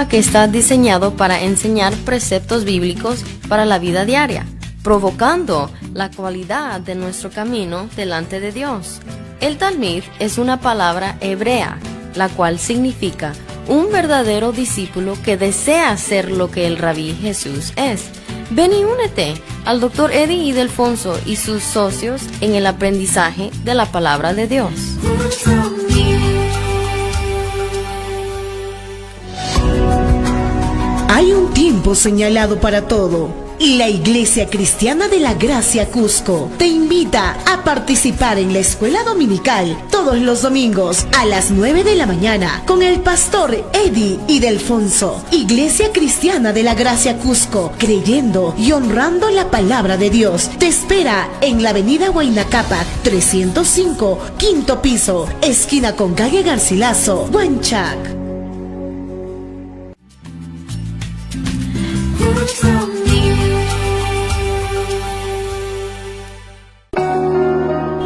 que está diseñado para enseñar preceptos bíblicos para la vida diaria, provocando la cualidad de nuestro camino delante de Dios. El Talmid es una palabra hebrea, la cual significa un verdadero discípulo que desea ser lo que el Rabí Jesús es. Ven y únete al Dr. Eddie Ildefonso y sus socios en el aprendizaje de la palabra de Dios. Hay un tiempo señalado para todo. Y la Iglesia Cristiana de la Gracia Cusco te invita a participar en la escuela dominical todos los domingos a las 9 de la mañana con el pastor Eddie Ildefonso. Iglesia Cristiana de la Gracia Cusco, creyendo y honrando la palabra de Dios, te espera en la avenida Huayna Cápac 305, quinto piso, esquina con calle Garcilaso, Huanchac.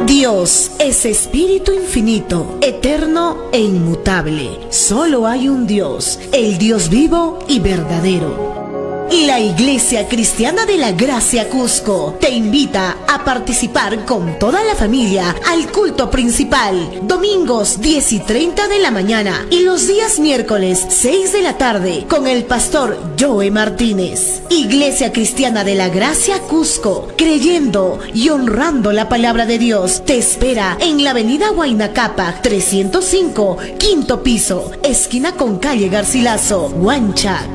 Dios es espíritu infinito, eterno e inmutable. Solo hay un Dios, el Dios vivo y verdadero. Y la Iglesia Cristiana de la Gracia Cusco te invita a participar con toda la familia al culto principal, domingos 10 y 30 de la mañana y los días miércoles 6 de la tarde con el pastor Joe Martínez. Iglesia Cristiana de la Gracia Cusco, creyendo y honrando la palabra de Dios, te espera en la avenida Huayna Cápac 305, quinto piso, esquina con calle Garcilaso, Huanchac.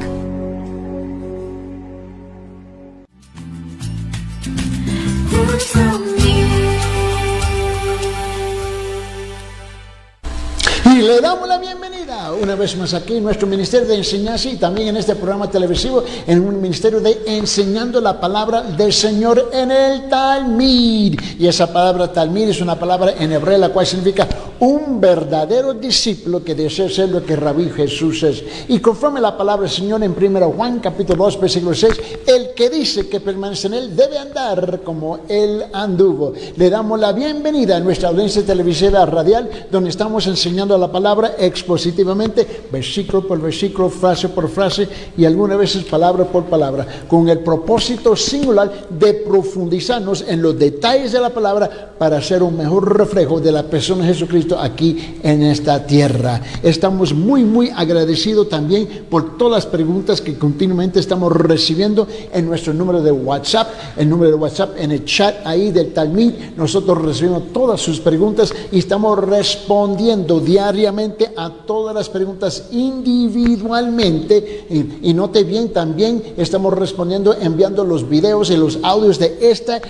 Y le damos la bienvenida una vez más aquí en nuestro Ministerio de Enseñanza y también en este programa televisivo, en un ministerio de enseñando la palabra del Señor en el Talmid. Y esa palabra Talmid es una palabra en hebreo la cual significa un verdadero discípulo que desea ser lo que Rabí Jesús es. Y conforme la palabra del Señor en 1 Juan capítulo 2 versículo 6, el que dice que permanece en él debe andar como él anduvo. Le damos la bienvenida a nuestra audiencia televisiva radial, donde estamos enseñando la palabra expositivamente, versículo por versículo, frase por frase y algunas veces palabra por palabra, con el propósito singular de profundizarnos en los detalles de la palabra para hacer un mejor reflejo de la persona de Jesucristo aquí en esta tierra. Estamos muy agradecidos también por todas las preguntas que continuamente estamos recibiendo en nuestro número de WhatsApp, en el chat ahí del Talmid. Nosotros recibimos todas sus preguntas y estamos respondiendo diariamente a todas las preguntas individualmente. Y note bien, también estamos respondiendo enviando los videos y los audios de esa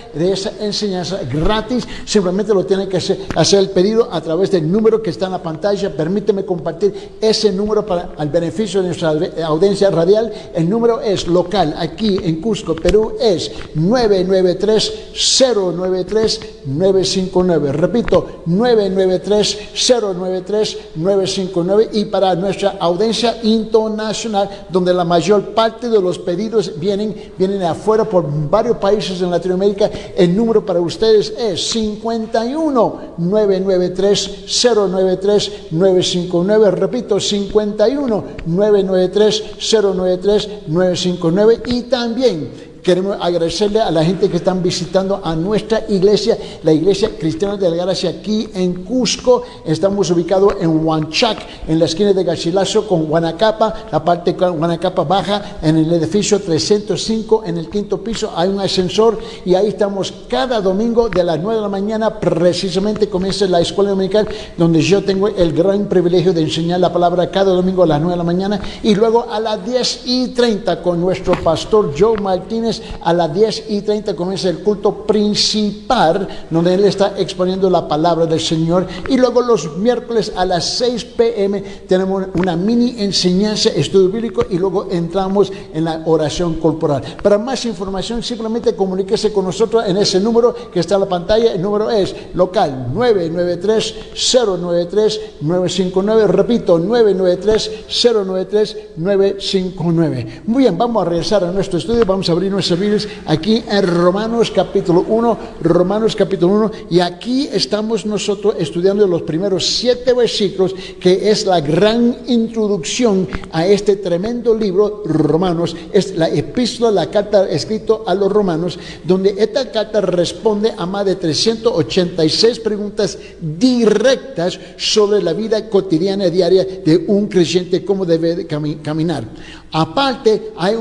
enseñanza gratis. Simplemente lo tienen que hacer el pedido a través del número que está en la pantalla. Permíteme compartir ese número para el beneficio de nuestra audiencia radial. El número es local aquí en Cusco, Perú, es 993-093-959. Repito, 993-093-959. Y para nuestra audiencia internacional, donde la mayor parte de los pedidos vienen de afuera por varios países en Latinoamérica, el número para ustedes es 51-993-093-959. Repito, 51-993-093-959. Y también queremos agradecerle a la gente que están visitando a nuestra iglesia, la Iglesia Cristiana de la Gracia aquí en Cusco. Estamos ubicados en Huanchac, en la esquina de Garcilaso con Huanacapa, la parte de Huanacapa baja, en el edificio 305, en el quinto piso. Hay un ascensor y ahí estamos cada domingo de las 9 de la mañana. Precisamente comienza la escuela dominical, donde yo tengo el gran privilegio de enseñar la palabra cada domingo a las 9 de la mañana. Y luego a las 10:30 con nuestro pastor Joe Martínez. A las 10:30 comienza el culto principal, donde él está exponiendo la palabra del Señor. Y luego los miércoles a las 6 p.m. tenemos una mini enseñanza, estudio bíblico, y luego entramos en la oración corporal. Para más información, simplemente comuníquese con nosotros en ese número que está en la pantalla. El número es local 993-093-959. Repito, 993-093-959. Muy bien, vamos a regresar a nuestro estudio. Vamos a abrir nuestras Biblias aquí en Romanos capítulo 1, y aquí estamos nosotros estudiando los primeros 7 versículos, que es la gran introducción a este tremendo libro, Romanos. Es la epístola, la carta escrita a los romanos, donde esta carta responde a más de 386 preguntas directas sobre la vida cotidiana diaria de un creyente, cómo debe de caminar. Aparte, hay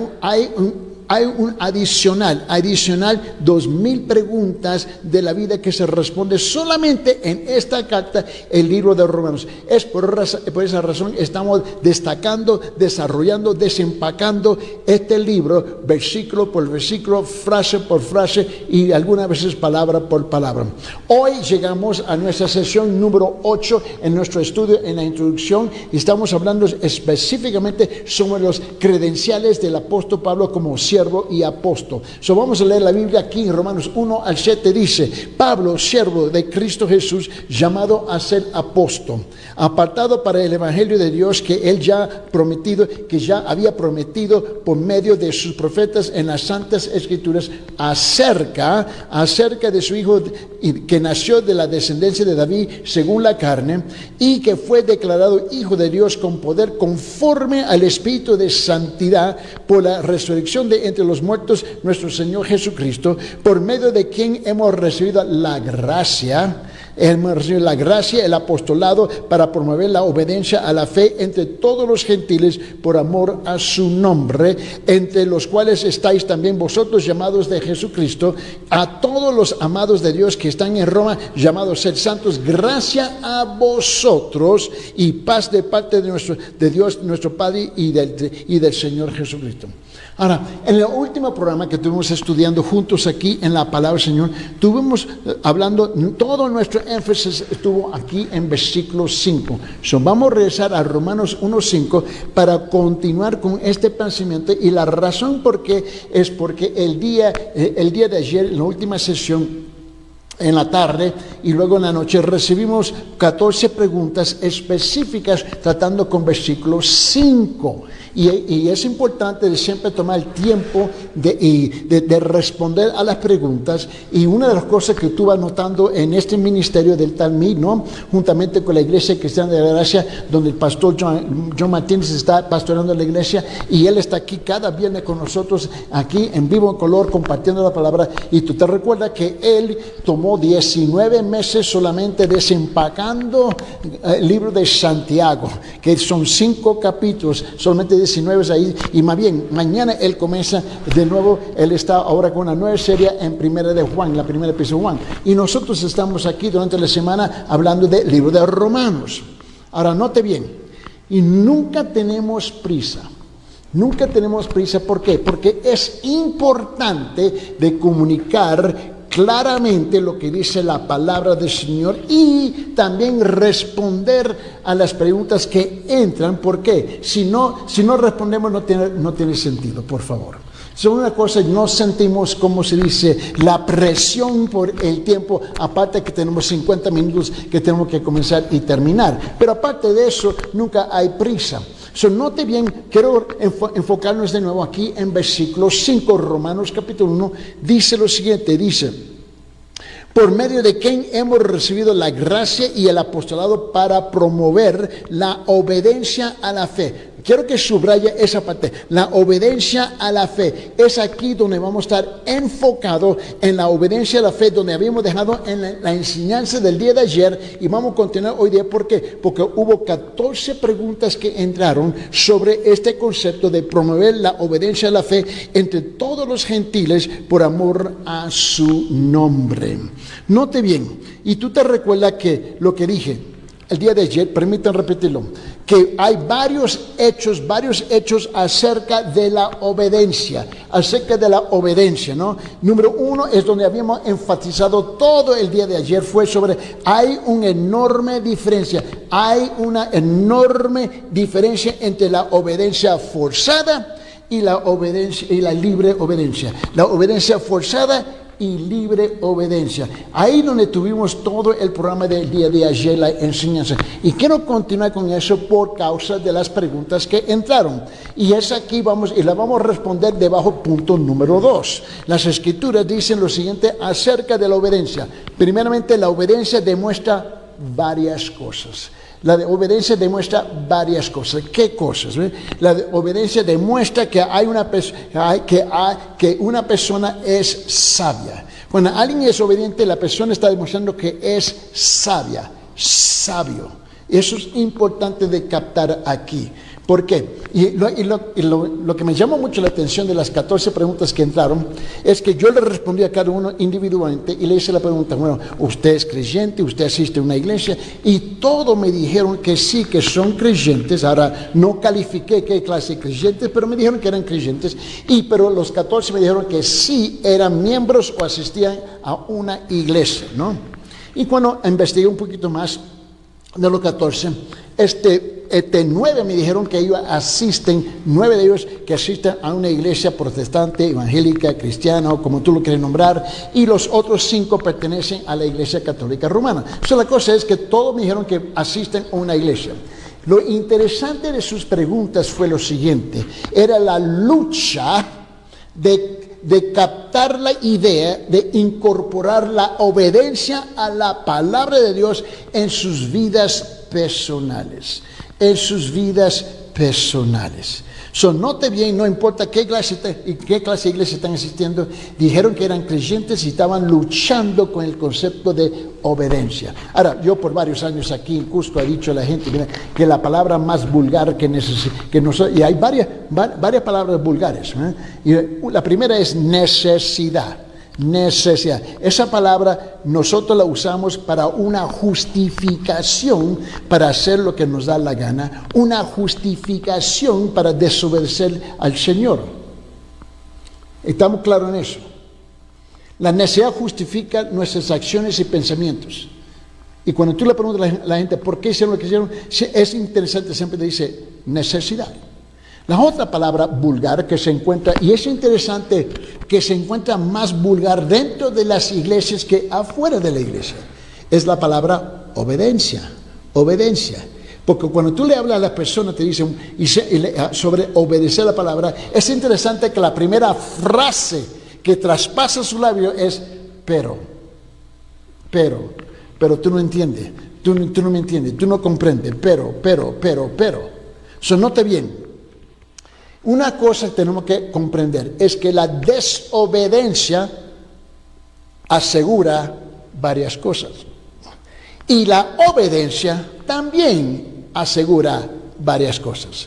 un adicional 2000 preguntas de la vida que se responde solamente en esta carta, el libro de Romanos. Es por esa razón estamos destacando, desarrollando, desempacando este libro, versículo por versículo, frase por frase y algunas veces palabra por palabra. Hoy llegamos a nuestra sesión número 8 en nuestro estudio, en la introducción, y estamos hablando específicamente sobre los credenciales del apóstol Pablo como siervo y apóstol. Vamos a leer la Biblia aquí en Romanos 1 al 7. Dice: Pablo, siervo de Cristo Jesús, llamado a ser apóstol, apartado para el evangelio de Dios que él ya había prometido por medio de sus profetas en las santas escrituras, acerca de su hijo que nació de la descendencia de David según la carne, y que fue declarado hijo de Dios con poder, conforme al espíritu de santidad, por la resurrección de entre los muertos, nuestro Señor Jesucristo, por medio de quien hemos recibido la gracia, el apostolado, para promover la obediencia a la fe entre todos los gentiles por amor a su nombre, entre los cuales estáis también vosotros, llamados de Jesucristo. A todos los amados de Dios que están en Roma, llamados ser santos, gracia a vosotros y paz de parte de Dios nuestro Padre y del Señor Jesucristo. Ahora, en el último programa que estuvimos estudiando juntos aquí en la palabra del Señor, estuvimos hablando, todo nuestro énfasis estuvo aquí en versículo 5. Vamos a regresar a Romanos 1:5 para continuar con este pensamiento, y la razón por qué es porque el día de ayer, en la última sesión, en la tarde y luego en la noche, recibimos 14 preguntas específicas tratando con versículo 5. Y es importante siempre tomar el tiempo de responder a las preguntas. Y una de las cosas que estuve notando en este ministerio del Talmid, ¿no?, juntamente con la Iglesia Cristiana de la Gracia, donde el pastor John Martínez está pastoreando la iglesia, y él está aquí cada viernes con nosotros, aquí en vivo, en color, compartiendo la palabra. Y tú te recuerdas que él tomó 19 meses solamente desempacando el libro de Santiago, que son 5 capítulos, solamente 19 ahí, y más bien mañana él comienza de nuevo. Él está ahora con una nueva serie en primera de Juan, la primera epístola de Juan, y nosotros estamos aquí durante la semana hablando del libro de Romanos. Ahora note bien, y nunca tenemos prisa. ¿Por qué? Porque es importante de comunicar claramente lo que dice la palabra del Señor, y también responder a las preguntas que entran. ¿Por qué? Si no respondemos, no tiene sentido, por favor. Una cosa, no sentimos, como se dice, la presión por el tiempo, aparte que tenemos 50 minutos que tenemos que comenzar y terminar. Pero aparte de eso, nunca hay prisa. Note bien, quiero enfocarnos de nuevo aquí en versículo 5, Romanos capítulo 1, dice lo siguiente, dice: por medio de quien hemos recibido la gracia y el apostolado para promover la obediencia a la fe. Quiero que subraye esa parte, la obediencia a la fe. Es aquí donde vamos a estar enfocados, en la obediencia a la fe, donde habíamos dejado en la enseñanza del día de ayer, y vamos a continuar hoy día. ¿Por qué? Porque hubo 14 preguntas que entraron sobre este concepto de promover la obediencia a la fe entre todos los gentiles por amor a su nombre. Note bien, y tú te recuerdas que lo que dije el día de ayer, permítanme repetirlo, que hay varios hechos acerca de la obediencia, ¿no? Número 1 es donde habíamos enfatizado todo el día de ayer, fue sobre, hay una enorme diferencia entre la obediencia forzada y la libre obediencia. La obediencia forzada y libre obediencia. Ahí donde tuvimos todo el programa del día de ayer, la enseñanza. Y quiero continuar con eso por causa de las preguntas que entraron. Y es aquí y la vamos a responder debajo punto número 2. Las escrituras dicen lo siguiente acerca de la obediencia. Primeramente, la obediencia demuestra varias cosas. La obediencia demuestra varias cosas. ¿Qué cosas? La obediencia demuestra que que una persona es sabia. Cuando alguien es obediente, la persona está demostrando que es sabio. Eso es importante de captar aquí. ¿Por qué? Lo que me llamó mucho la atención de las 14 preguntas que entraron es que yo le respondí a cada uno individualmente y le hice la pregunta, bueno, ¿usted es creyente? ¿Usted asiste a una iglesia? Y todos me dijeron que sí, que son creyentes. Ahora, no califiqué qué clase de creyentes, pero me dijeron que eran creyentes. Pero los 14 me dijeron que sí eran miembros o asistían a una iglesia, ¿no? Y cuando investigué un poquito más de los 14, 9 me dijeron que ellos asisten, 9 de ellos que asisten a una iglesia protestante, evangélica, cristiana o como tú lo quieres nombrar, y los otros 5 pertenecen a la iglesia católica romana. La cosa es que todos me dijeron que asisten a una iglesia. Lo interesante de sus preguntas fue lo siguiente, era la lucha de captar la idea de incorporar la obediencia a la palabra de Dios en sus vidas personales. Note bien, no importa qué clase de iglesia están asistiendo, dijeron que eran creyentes y estaban luchando con el concepto de obediencia. Ahora, yo por varios años aquí en Cusco he dicho a la gente que la palabra más vulgar que nosotros, y hay varias palabras vulgares, y la primera es necesidad. Esa palabra nosotros la usamos para una justificación para hacer lo que nos da la gana, una justificación para desobedecer al Señor. ¿Estamos claros en eso? La necesidad justifica nuestras acciones y pensamientos. Y cuando tú le preguntas a la gente por qué hicieron lo que hicieron, es interesante, siempre te dice necesidad. La otra palabra vulgar que se encuentra, y es interesante que se encuentra más vulgar dentro de las iglesias que afuera de la iglesia, es la palabra obediencia. Porque cuando tú le hablas a la persona, te dicen sobre obedecer la palabra, es interesante que la primera frase que traspasa su labio es pero tú no entiendes, tú no me entiendes, tú no comprendes, pero. Note bien. Una cosa que tenemos que comprender es que la desobediencia asegura varias cosas. Y la obediencia también asegura varias cosas.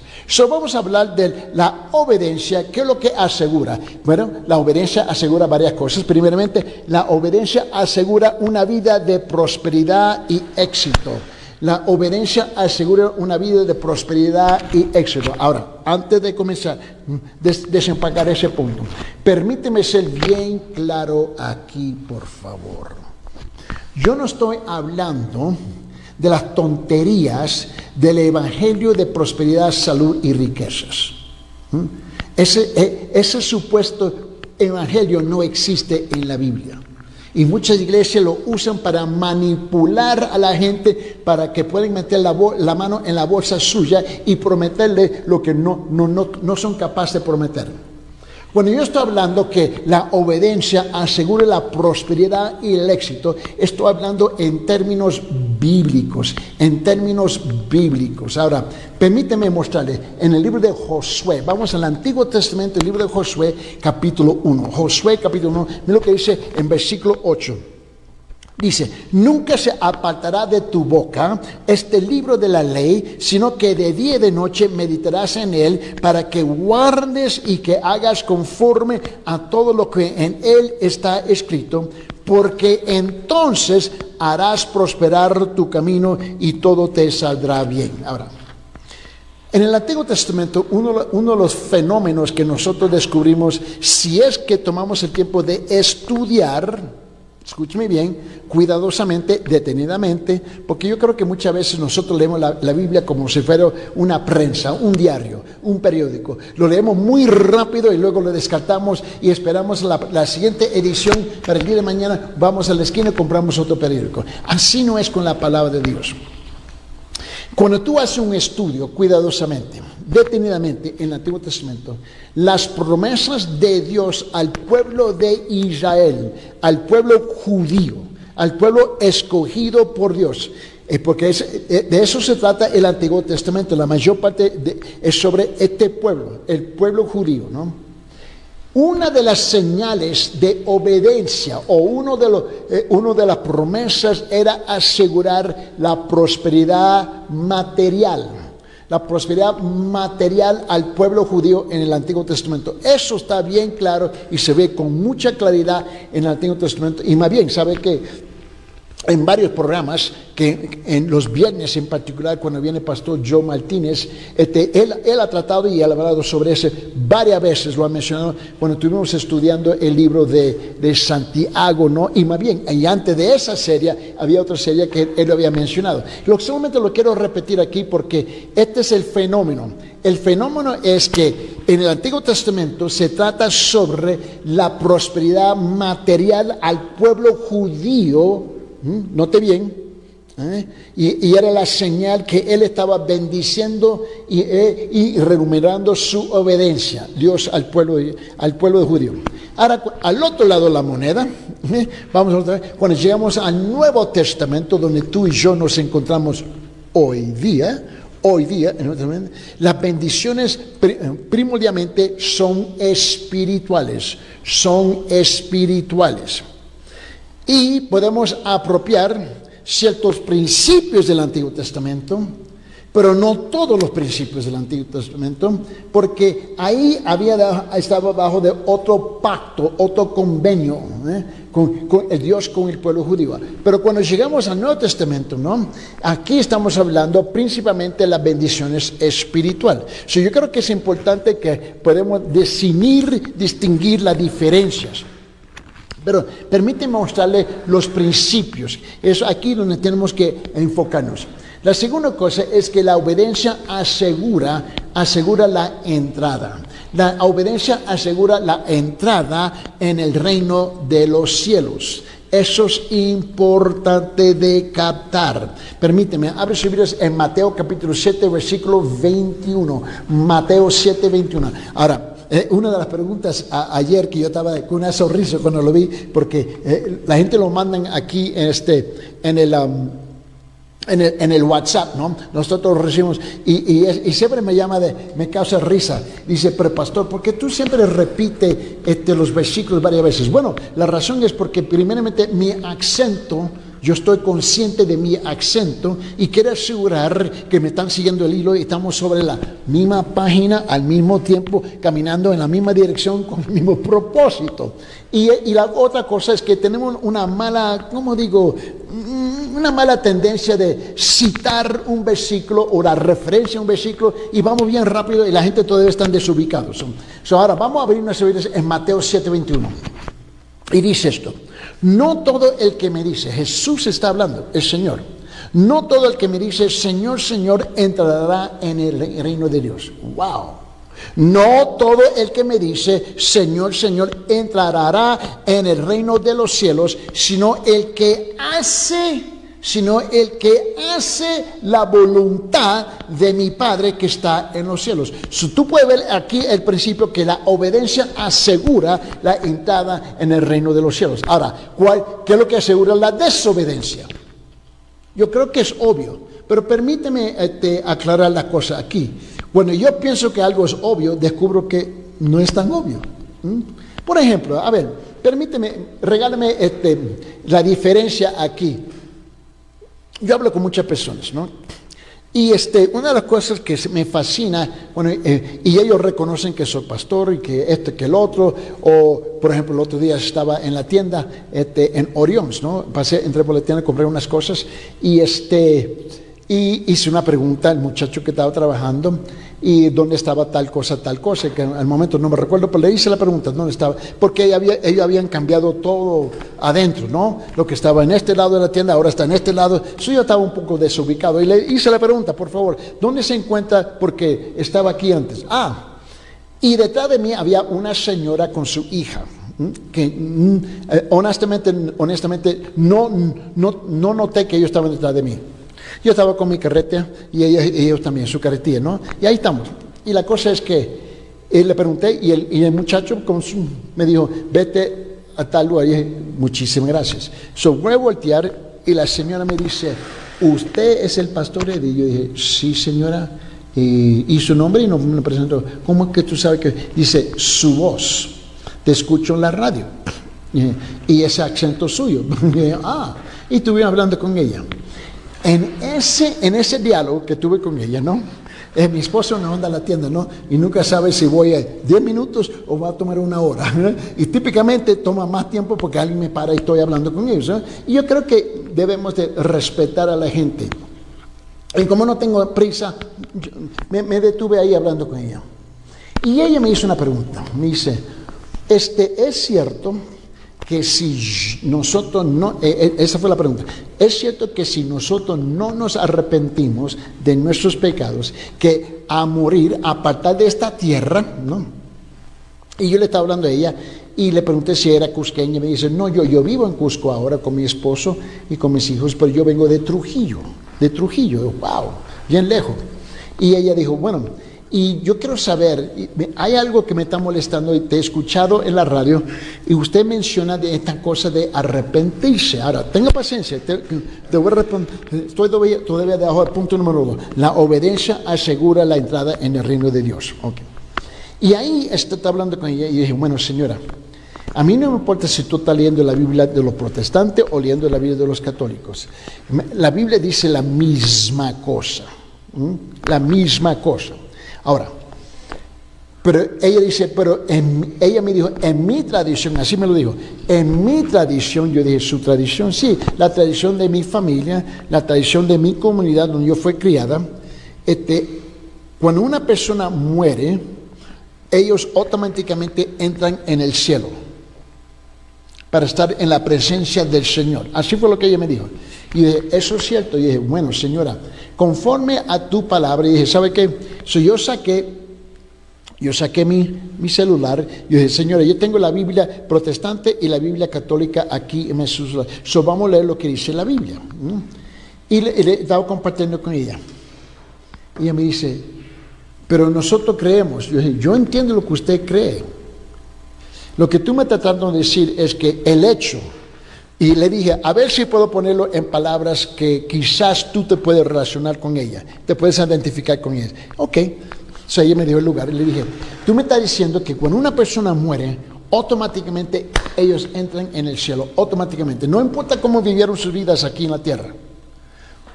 Vamos a hablar de la obediencia. ¿Qué es lo que asegura? Bueno, la obediencia asegura varias cosas. Primeramente, la obediencia asegura una vida de prosperidad y éxito. La obediencia asegura una vida de prosperidad y éxito. Ahora, antes de comenzar, desempacar ese punto, permíteme ser bien claro aquí, por favor. Yo no estoy hablando de las tonterías del evangelio de prosperidad, salud y riquezas. Ese supuesto evangelio no existe en la Biblia. Y muchas iglesias lo usan para manipular a la gente para que puedan meter la mano en la bolsa suya y prometerle lo que no son capaces de prometer. Cuando yo estoy hablando que la obediencia asegura la prosperidad y el éxito, estoy hablando en términos bíblicos. Ahora, permíteme mostrarles en el libro de Josué. Vamos al Antiguo Testamento, el libro de Josué, capítulo 1. Josué, capítulo 1, mira lo que dice en versículo 8. Dice, nunca se apartará de tu boca este libro de la ley, sino que de día y de noche meditarás en él, para que guardes y que hagas conforme a todo lo que en él está escrito, porque entonces harás prosperar tu camino y todo te saldrá bien. Ahora, en el Antiguo Testamento, uno de los fenómenos que nosotros descubrimos, si es que tomamos el tiempo de estudiar, escúcheme bien, cuidadosamente, detenidamente, porque yo creo que muchas veces nosotros leemos la Biblia como si fuera una prensa, un diario, un periódico. Lo leemos muy rápido y luego lo descartamos y esperamos la siguiente edición para el día de mañana. Vamos a la esquina y compramos otro periódico. Así no es con la palabra de Dios. Cuando tú haces un estudio cuidadosamente, detenidamente en el Antiguo Testamento, las promesas de Dios al pueblo de Israel, al pueblo judío, al pueblo escogido por Dios, porque de eso se trata el Antiguo Testamento. La mayor parte es sobre este pueblo, el pueblo judío, ¿no? Una de las señales de obediencia o una de las promesas era asegurar la prosperidad material. La prosperidad material al pueblo judío en el Antiguo Testamento. Eso está bien claro y se ve con mucha claridad en el Antiguo Testamento. Y más bien, ¿sabe qué? En varios programas, que en los viernes en particular, cuando viene el pastor Joe Martínez, él ha tratado y ha hablado sobre eso varias veces, lo ha mencionado cuando estuvimos estudiando el libro de Santiago, ¿no? Y más bien, y antes de esa serie, había otra serie que él lo había mencionado. Solamente lo quiero repetir aquí porque este es el fenómeno. El fenómeno es que en el Antiguo Testamento se trata sobre la prosperidad material al pueblo judío. Note bien, y era la señal que él estaba bendiciendo y remunerando su obediencia, Dios al pueblo de judío. Ahora, al otro lado de la moneda, vamos otra vez, cuando llegamos al Nuevo Testamento, donde tú y yo nos encontramos hoy día, las bendiciones primordialmente son espirituales. Y podemos apropiar ciertos principios del Antiguo Testamento, pero no todos los principios del Antiguo Testamento, porque ahí estaba bajo de otro pacto, otro convenio, con el Dios, con el pueblo judío. Pero cuando llegamos al Nuevo Testamento, ¿no? Aquí estamos hablando principalmente de las bendiciones espirituales. Yo creo que es importante que podamos distinguir las diferencias. Pero permíteme mostrarle los principios. Es aquí donde tenemos que enfocarnos. La segunda cosa es que la obediencia asegura la entrada. La obediencia asegura la entrada en el reino de los cielos. Eso es importante de captar. Permíteme, abre sus Biblias en Mateo capítulo 7, versículo 21. Mateo 7, 21. Ahora, una de las preguntas ayer que yo estaba con una sonrisa cuando lo vi, porque la gente lo mandan aquí en el WhatsApp, ¿no? Nosotros lo recibimos y siempre me causa risa. Dice, pero pastor, ¿por qué tú siempre repites los versículos varias veces? Bueno, la razón es porque primeramente mi acento, yo estoy consciente de mi acento y quiero asegurar que me están siguiendo el hilo y estamos sobre la misma página al mismo tiempo, caminando en la misma dirección con el mismo propósito. Y la otra cosa es que tenemos una mala, una mala tendencia de citar un versículo o la referencia a un versículo y vamos bien rápido y la gente todavía está desubicados. Ahora vamos a abrir unas Biblias en Mateo 7:21 y dice esto: no todo el que me dice, Jesús está hablando, el Señor, no todo el que me dice Señor, Señor, entrará en el reino de Dios. Wow. No todo el que me dice Señor, Señor, entrará en el reino de los cielos, sino el que hace la voluntad de mi Padre que está en los cielos. Tú puedes ver aquí el principio que la obediencia asegura la entrada en el reino de los cielos. Ahora, ¿qué es lo que asegura la desobediencia? Yo creo que es obvio, pero permíteme aclarar la cosa aquí. Cuando yo pienso que algo es obvio, descubro que no es tan obvio. Por ejemplo, a ver, permíteme, regálame la diferencia aquí. Yo hablo con muchas personas, ¿no? Y una de las cosas que me fascina, y ellos reconocen que soy pastor y que que el otro, o por ejemplo el otro día estaba en la tienda en Orions, ¿no? Entré por la tienda, compré unas cosas y hice una pregunta al muchacho que estaba trabajando y dónde estaba tal cosa, que al momento no me recuerdo, pero le hice la pregunta, ¿dónde estaba? Porque ellos habían cambiado todo adentro, ¿no? Lo que estaba en este lado de la tienda, ahora está en este lado. So, yo estaba un poco desubicado y le hice la pregunta, por favor, ¿dónde se encuentra? Porque estaba aquí antes. Y detrás de mí había una señora con su hija, que honestamente no noté que ellos estaban detrás de mí. Yo estaba con mi carreta y ellos también, su carretilla, ¿no? Y ahí estamos. Y la cosa es que le pregunté y el muchacho me dijo, vete a tal lugar. Y dije, muchísimas gracias. Voy a voltear y la señora me dice, ¿usted es el pastor Eddie? Yo dije, sí, señora. Y su nombre, y no me presentó. ¿Cómo es que tú sabes que? Dice, su voz, te escucho en la radio. Y ese acento suyo. Y estuve hablando con ella. En ese diálogo que tuve con ella, ¿no? Mi esposo no anda a la tienda, ¿no? Y nunca sabe si voy a 10 minutos o va a tomar una hora, ¿no? Y típicamente toma más tiempo porque alguien me para y estoy hablando con ellos, ¿no? Y yo creo que debemos de respetar a la gente. Y como no tengo prisa, me detuve ahí hablando con ella. Y ella me hizo una pregunta. Me dice, ¿es cierto que si nosotros no, esa fue la pregunta, es cierto que si nosotros no nos arrepentimos de nuestros pecados, que a morir, a apartar de esta tierra, ¿no? Y yo le estaba hablando a ella y le pregunté si era cusqueña, y me dice, no, yo vivo en Cusco ahora con mi esposo y con mis hijos, pero yo vengo de Trujillo, wow, bien lejos. Y ella dijo, bueno, y yo quiero saber, hay algo que me está molestando y te he escuchado en la radio y usted menciona de esta cosa de arrepentirse. Ahora, tenga paciencia, te voy a responder, estoy todavía debajo del punto número 2. La obediencia asegura la entrada en el reino de Dios. Okay. Y ahí está hablando con ella y dije, bueno, señora, a mí no me importa si tú estás leyendo la Biblia de los protestantes o leyendo la Biblia de los católicos. La Biblia dice la misma cosa. La misma cosa. Ahora, pero ella dice, ella me dijo, en mi tradición, así me lo dijo, en mi tradición, yo dije, su tradición, sí, la tradición de mi familia, la tradición de mi comunidad donde yo fui criada, cuando una persona muere, ellos automáticamente entran en el cielo para estar en la presencia del Señor. Así fue lo que ella me dijo. Y dije, eso es cierto. Y dije, bueno, señora, conforme a tu palabra, y dije, ¿sabe qué? Yo saqué mi celular, y dije, señora, yo tengo la Biblia protestante y la Biblia católica aquí en mi celular. Vamos a leer lo que dice la Biblia. Y le estaba compartiendo con ella. Y ella me dice, pero nosotros creemos. Yo dije, yo entiendo lo que usted cree. Lo que tú me estás tratando de decir es que el hecho, y le dije, a ver si puedo ponerlo en palabras que quizás tú te puedes relacionar con ella, te puedes identificar con ella. Ok, ella me dio el lugar y le dije, tú me estás diciendo que cuando una persona muere, automáticamente ellos entran en el cielo, automáticamente. No importa cómo vivieron sus vidas aquí en la tierra.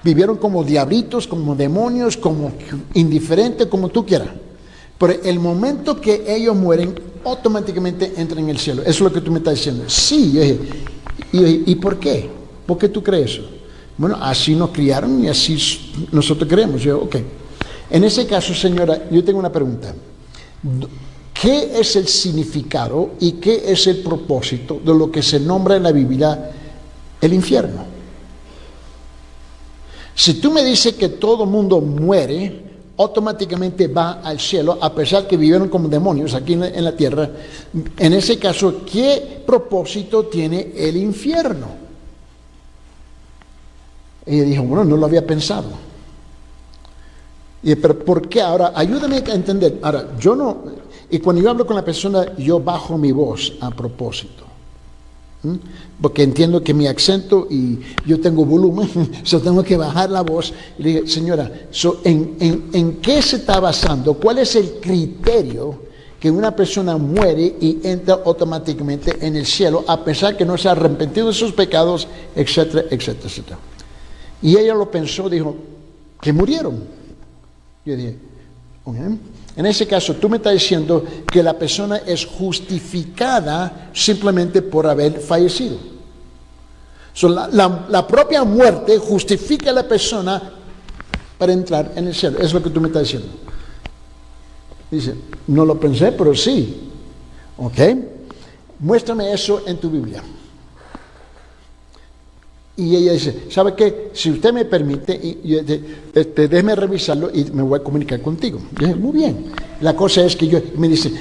Vivieron como diablitos, como demonios, como indiferentes, como tú quieras. Pero el momento que ellos mueren, automáticamente entran en el cielo. Eso es lo que tú me estás diciendo. Sí, yo dije, ¿y por qué? ¿Por qué tú crees eso? Bueno, así nos criaron y así nosotros creemos. Yo, ok. En ese caso, señora, yo tengo una pregunta. ¿Qué es el significado y qué es el propósito de lo que se nombra en la Biblia el infierno? Si tú me dices que todo mundo muere, automáticamente va al cielo, a pesar que vivieron como demonios aquí en la tierra, en ese caso, ¿qué propósito tiene el infierno? Ella dijo, bueno, no lo había pensado. Y, pero ¿por qué? Ahora, ayúdame a entender. Ahora, yo no, y cuando yo hablo con la persona, yo bajo mi voz a propósito. Porque entiendo que mi acento y yo tengo volumen, tengo que bajar la voz. Y le dije, señora, ¿en qué se está basando? ¿Cuál es el criterio que una persona muere y entra automáticamente en el cielo a pesar que no se ha arrepentido de sus pecados, etcétera, etcétera, etcétera? Y ella lo pensó, dijo, que murieron. Yo dije, okay. En ese caso, tú me estás diciendo que la persona es justificada simplemente por haber fallecido. La propia muerte justifica a la persona para entrar en el cielo. Es lo que tú me estás diciendo. Dice, no lo pensé, pero sí. ¿Ok? Muéstrame eso en tu Biblia. Y ella dice, ¿sabe qué? Si usted me permite, déjeme revisarlo y me voy a comunicar contigo. Yo dije, muy bien. La cosa es que me dice,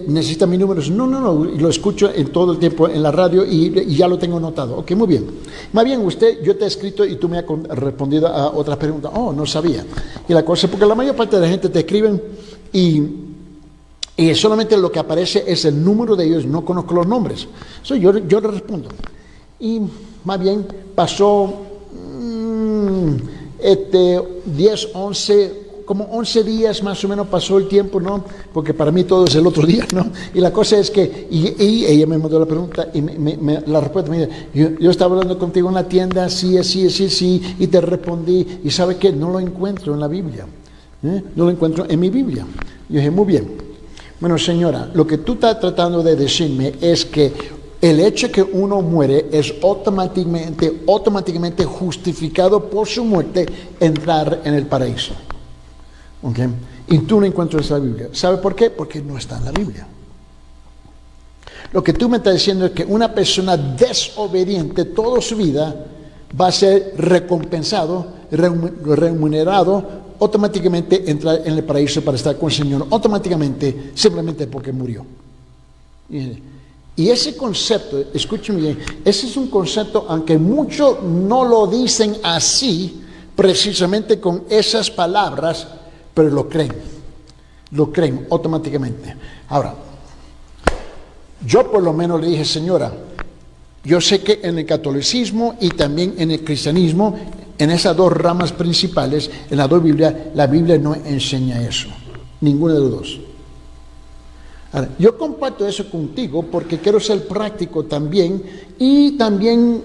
¿necesita mi número? No, lo escucho en todo el tiempo en la radio y ya lo tengo anotado. Ok, muy bien. Más bien, yo te he escrito y tú me has respondido a otras preguntas. Oh, no sabía. Y la cosa es porque la mayor parte de la gente te escriben y solamente lo que aparece es el número de ellos, no conozco los nombres. Yo le respondo. Y más bien pasó 10, 11, como 11 días más o menos pasó el tiempo, ¿no? Porque para mí todo es el otro día, ¿no? Y la cosa es que, y ella me mandó la pregunta y la respuesta me dice, yo estaba hablando contigo en la tienda, sí, y te respondí, y ¿sabe qué? No lo encuentro en la Biblia, no lo encuentro en mi Biblia. Yo dije, muy bien. Bueno, señora, lo que tú estás tratando de decirme es que el hecho que uno muere es automáticamente justificado por su muerte entrar en el paraíso. ¿Okay? Y tú no encuentras la Biblia. ¿Sabe por qué? Porque no está en la Biblia. Lo que tú me estás diciendo es que una persona desobediente toda su vida va a ser recompensado, remunerado, automáticamente entrar en el paraíso para estar con el Señor, automáticamente, simplemente porque murió. Y ese concepto, escúcheme bien, ese es un concepto, aunque muchos no lo dicen así, precisamente con esas palabras, pero lo creen automáticamente. Ahora, yo por lo menos le dije, señora, yo sé que en el catolicismo y también en el cristianismo, en esas dos ramas principales, en las dos Biblias, la Biblia no enseña eso, ninguna de las dos. Ahora, yo comparto eso contigo porque quiero ser práctico también y también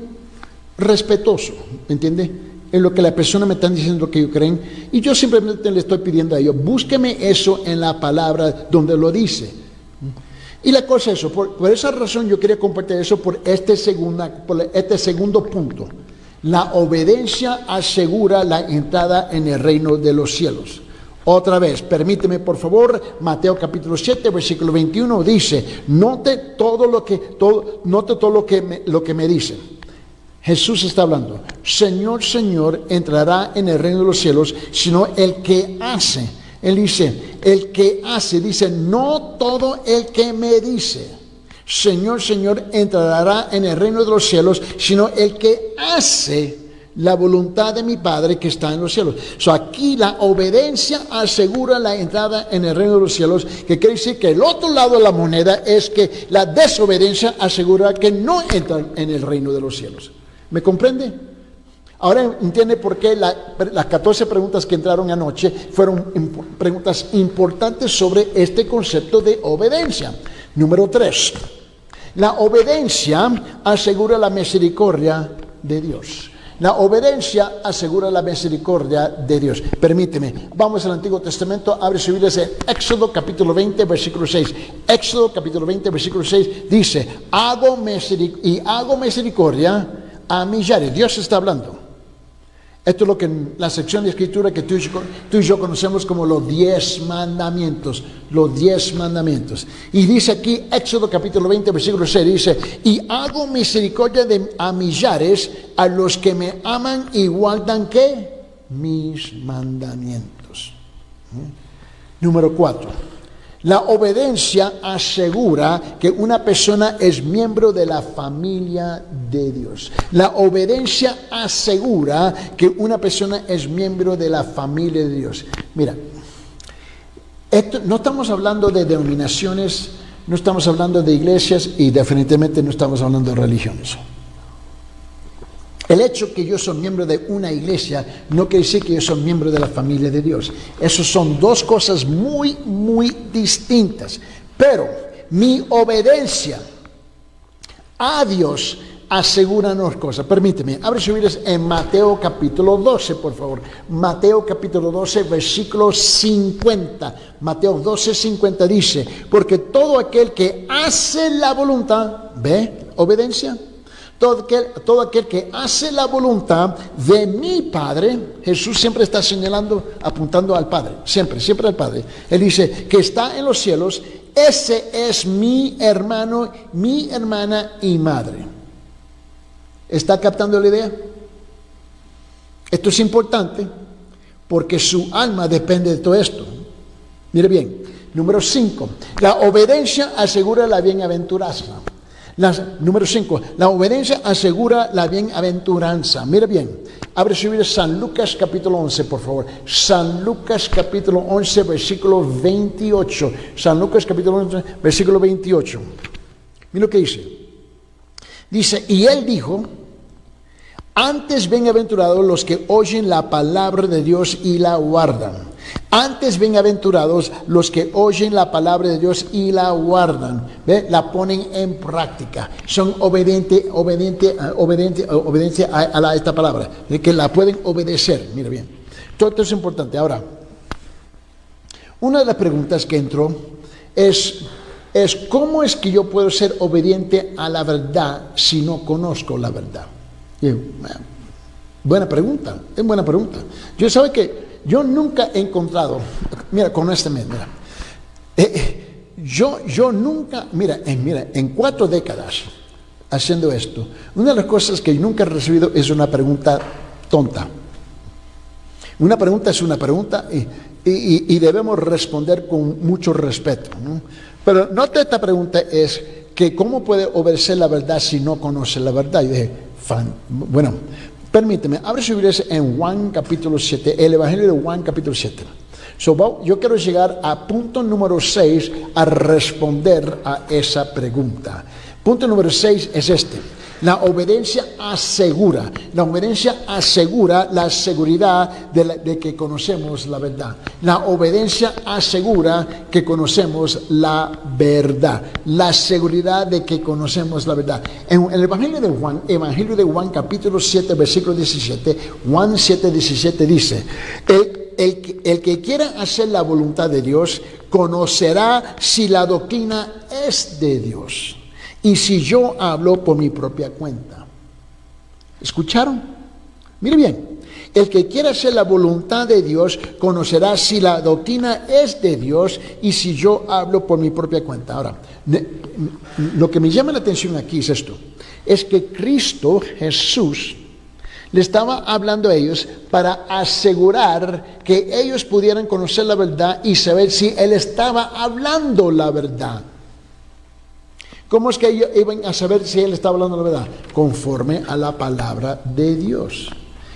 respetuoso, ¿me entiendes? En lo que la persona me está diciendo que ellos creen, y yo simplemente le estoy pidiendo a ellos, búsqueme eso en la palabra donde lo dice. Y la cosa es eso, por esa razón yo quería compartir eso por este segundo punto. La obediencia asegura la entrada en el reino de los cielos. Otra vez, permíteme por favor, Mateo capítulo 7, versículo 21 dice, note todo lo que me dice. Jesús está hablando, Señor, Señor, entrará en el reino de los cielos, sino el que hace. Él dice, el que hace, dice, no todo el que me dice. Señor, Señor, entrará en el reino de los cielos, sino el que hace la voluntad de mi Padre que está en los cielos. Aquí la obediencia asegura la entrada en el reino de los cielos, que quiere decir que el otro lado de la moneda es que la desobediencia asegura que no entran en el reino de los cielos. ¿Me comprende? Ahora entiende por qué las 14 preguntas que entraron anoche fueron preguntas importantes sobre este concepto de obediencia. Número 3. La obediencia asegura la misericordia de Dios. La obediencia asegura la misericordia de Dios. Permíteme, vamos al Antiguo Testamento, abre su Biblia en Éxodo capítulo 20, versículo 6. Éxodo capítulo 20, versículo 6 dice, hago misericordia a millares. Dios está hablando. Esto es lo que en la sección de escritura que tú y yo conocemos como los 10 mandamientos. Los 10 mandamientos. Y dice aquí, Éxodo capítulo 20, versículo 6, dice, y hago misericordia a millares a los que me aman y guardan, ¿qué? Mis mandamientos. Número 4. La obediencia asegura que una persona es miembro de la familia de Dios. La obediencia asegura que una persona es miembro de la familia de Dios. Mira, no estamos hablando de denominaciones, no estamos hablando de iglesias y definitivamente no estamos hablando de religiones. El hecho que yo soy miembro de una iglesia no quiere decir que yo soy miembro de la familia de Dios. Esas son dos cosas muy, muy distintas. Pero mi obediencia a Dios asegura dos cosas. Permíteme, abre su Biblia en Mateo capítulo 12, por favor. Mateo capítulo 12, versículo 50. Mateo 12, 50 dice, porque todo aquel que hace la voluntad, ¿ve? Obediencia. Todo aquel que hace la voluntad de mi Padre, Jesús siempre está señalando, apuntando al Padre, siempre al Padre. Él dice que está en los cielos, ese es mi hermano, mi hermana y madre. ¿Está captando la idea? Esto es importante porque su alma depende de todo esto. Mire bien, número 5, la obediencia asegura la bienaventuranza. Número 5, la obediencia asegura la bienaventuranza. Mire bien, abre su Biblia, San Lucas capítulo 11, por favor. San Lucas capítulo 11, versículo 28. San Lucas capítulo 11, versículo 28. Mire lo que dice. Dice, y él dijo, antes bienaventurados los que oyen la palabra de Dios y la guardan. Antes bienaventurados los que oyen la palabra de Dios y la guardan. ¿Ve? La ponen en práctica. Son obedientes a esta palabra. Que la pueden obedecer. Mira bien. Todo esto es importante. Ahora, una de las preguntas que entró es ¿cómo es que yo puedo ser obediente a la verdad si no conozco la verdad? Buena pregunta, es buena pregunta. Yo sabe que yo nunca he encontrado, mira, con este mes, mira, yo nunca, mira, en 4 décadas haciendo esto, una de las cosas que nunca he recibido es una pregunta tonta. Una pregunta es una pregunta y debemos responder con mucho respeto, ¿no? Pero nota esta pregunta es que ¿cómo puede obedecer la verdad si no conoce la verdad? Y dije, bueno, permíteme, abre su Biblia en Juan capítulo 7, el Evangelio de Juan capítulo 7. Yo quiero llegar a punto número 6 a responder a esa pregunta. Punto número 6 es este. La obediencia asegura la seguridad de que conocemos la verdad. La obediencia asegura que conocemos la verdad. La seguridad de que conocemos la verdad. En el Evangelio de Juan capítulo 7, versículo 17, Juan 7, 17 dice, el que quiera hacer la voluntad de Dios conocerá si la doctrina es de Dios. Y si yo hablo por mi propia cuenta. ¿Escucharon? Mire bien, el que quiera hacer la voluntad de Dios conocerá si la doctrina es de Dios y si yo hablo por mi propia cuenta. Ahora, lo que me llama la atención aquí es esto. Es que Cristo Jesús le estaba hablando a ellos para asegurar que ellos pudieran conocer la verdad y saber si Él estaba hablando la verdad. ¿Cómo es que ellos iban a saber si Él estaba hablando la verdad? Conforme a la palabra de Dios.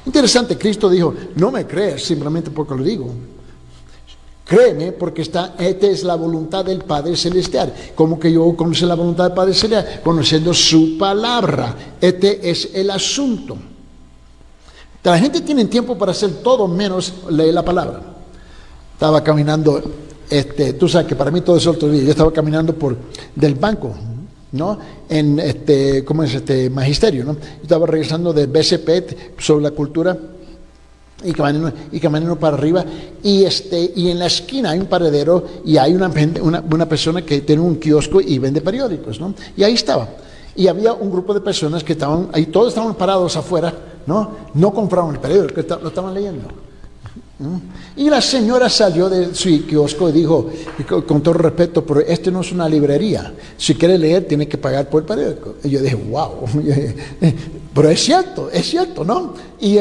Interesante, Cristo dijo, no me crees simplemente porque lo digo. Créeme porque esta es la voluntad del Padre Celestial. ¿Cómo que yo conocí la voluntad del Padre Celestial? Conociendo su palabra. Este es el asunto. La gente tiene tiempo para hacer todo menos leer la palabra. Estaba caminando, tú sabes que para mí todo es otro día. Yo estaba caminando del banco, ¿no? En ¿cómo es magisterio, ¿no? Yo estaba regresando del BCP sobre la cultura y caminando para arriba y en la esquina hay un paradero y hay una persona que tiene un kiosco y vende periódicos, ¿no? Y ahí estaba. Y había un grupo de personas que estaban ahí, todos estaban parados afuera, no compraban el periódico, lo estaban leyendo. Y la señora salió de su kiosco y dijo, con todo respeto, pero no es una librería. Si quiere leer, tiene que pagar por el periódico. Y yo dije, wow. Pero es cierto, ¿no? Y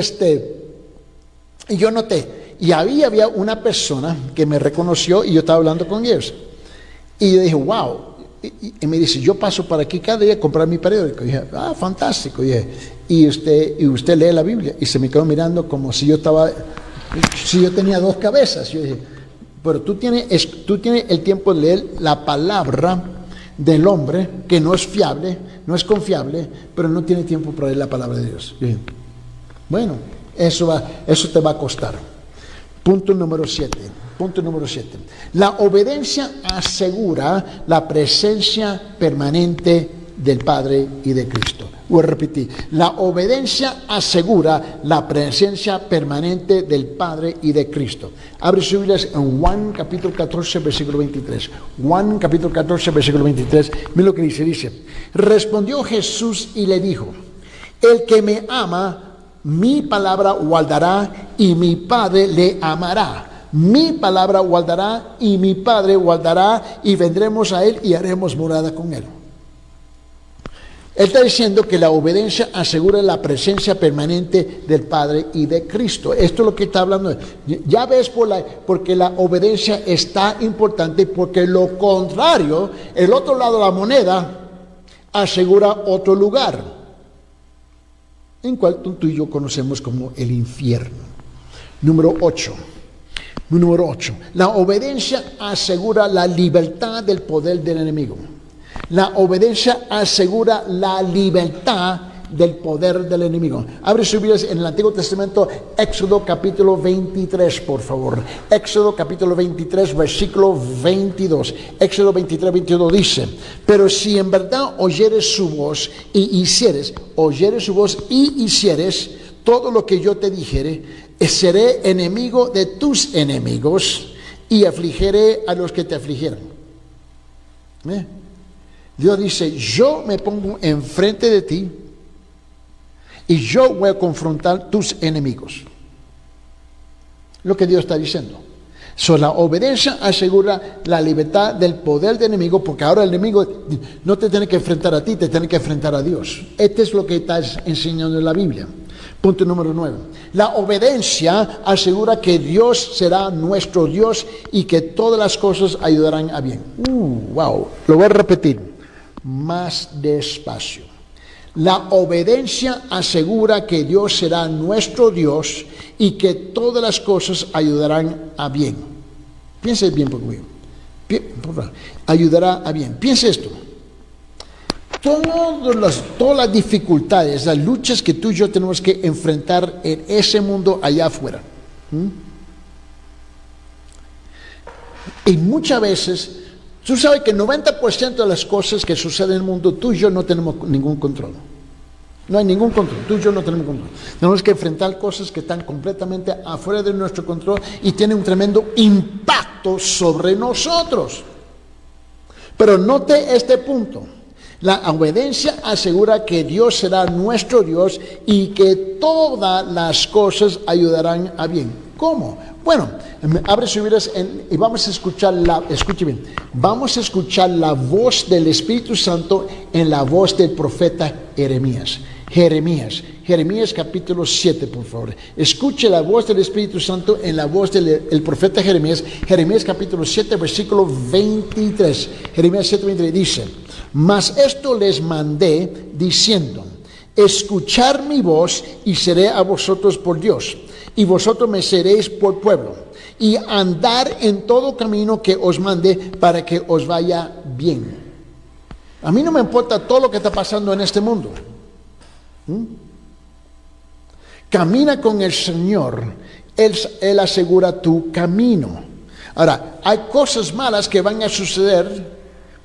yo noté, y ahí había una persona que me reconoció y yo estaba hablando con ellos. Y yo dije, wow. Y me dice, yo paso por aquí cada día a comprar mi periódico. Y dije, fantástico. Y usted lee la Biblia. Y se me quedó mirando como si yo tenía 2 cabezas. Yo dije, pero tú tienes el tiempo de leer la palabra del hombre, que no es fiable, no es confiable, pero no tiene tiempo para leer la palabra de Dios. Yo dije, bueno, eso te va a costar. Punto número 7. La obediencia asegura la presencia permanente del Padre y de Cristo. Voy a repetir. La obediencia asegura la presencia permanente del Padre y de Cristo. Abre sus Biblias en Juan capítulo 14, versículo 23. Juan capítulo 14, versículo 23. Mira lo que dice. Respondió Jesús y le dijo, El que me ama, mi palabra guardará y mi Padre le amará. Mi palabra guardará y mi Padre guardará y vendremos a él y haremos morada con él. Él está diciendo que la obediencia asegura la presencia permanente del Padre y de Cristo. Esto es lo que está hablando. Ya ves, porque la obediencia está importante, porque lo contrario, el otro lado de la moneda, asegura otro lugar, en cual tú y yo conocemos como el infierno. Número 8. La obediencia asegura la libertad del poder del enemigo. La obediencia asegura la libertad del poder del enemigo. Abre sus Biblias en el Antiguo Testamento, Éxodo capítulo 23, por favor. Éxodo capítulo 23, versículo 22. Éxodo 23, 22 dice: pero si en verdad oyeres su voz y hicieres todo lo que yo te dijere, seré enemigo de tus enemigos y afligiré a los que te afligieran. Dios dice: yo me pongo enfrente de ti y yo voy a confrontar tus enemigos. Lo que Dios está diciendo. La obediencia asegura la libertad del poder del enemigo, porque ahora el enemigo no te tiene que enfrentar a ti, te tiene que enfrentar a Dios. Este es lo que está enseñando en la Biblia. Punto número 9. La obediencia asegura que Dios será nuestro Dios y que todas las cosas ayudarán a bien. Wow. Lo voy a repetir más despacio. La obediencia asegura que Dios será nuestro Dios y que todas las cosas ayudarán a bien. Piense bien conmigo. Ayudará a bien. Piense esto. Todas las dificultades, las luchas que tú y yo tenemos que enfrentar en ese mundo allá afuera. Y muchas veces, tú sabes que el 90% de las cosas que suceden en el mundo, tú y yo no tenemos ningún control. No hay ningún control, tú y yo no tenemos control. Tenemos que enfrentar cosas que están completamente afuera de nuestro control y tienen un tremendo impacto sobre nosotros. Pero note este punto. La obediencia asegura que Dios será nuestro Dios y que todas las cosas ayudarán a bien. ¿Cómo? Bueno, abre sus Biblias y vamos a escuchar escuche bien, vamos a escuchar la voz del Espíritu Santo en la voz del profeta Jeremías. Jeremías capítulo 7, por favor. Escuche la voz del Espíritu Santo en la voz del profeta Jeremías. Jeremías capítulo 7, versículo 23. Jeremías 7, 23 dice: mas esto les mandé diciendo: escuchar mi voz y seré a vosotros por Dios, y vosotros me seréis por pueblo, y andar en todo camino que os mande para que os vaya bien. A mí no me importa todo lo que está pasando en este mundo. Camina con el Señor, Él asegura tu camino. Ahora, hay cosas malas que van a suceder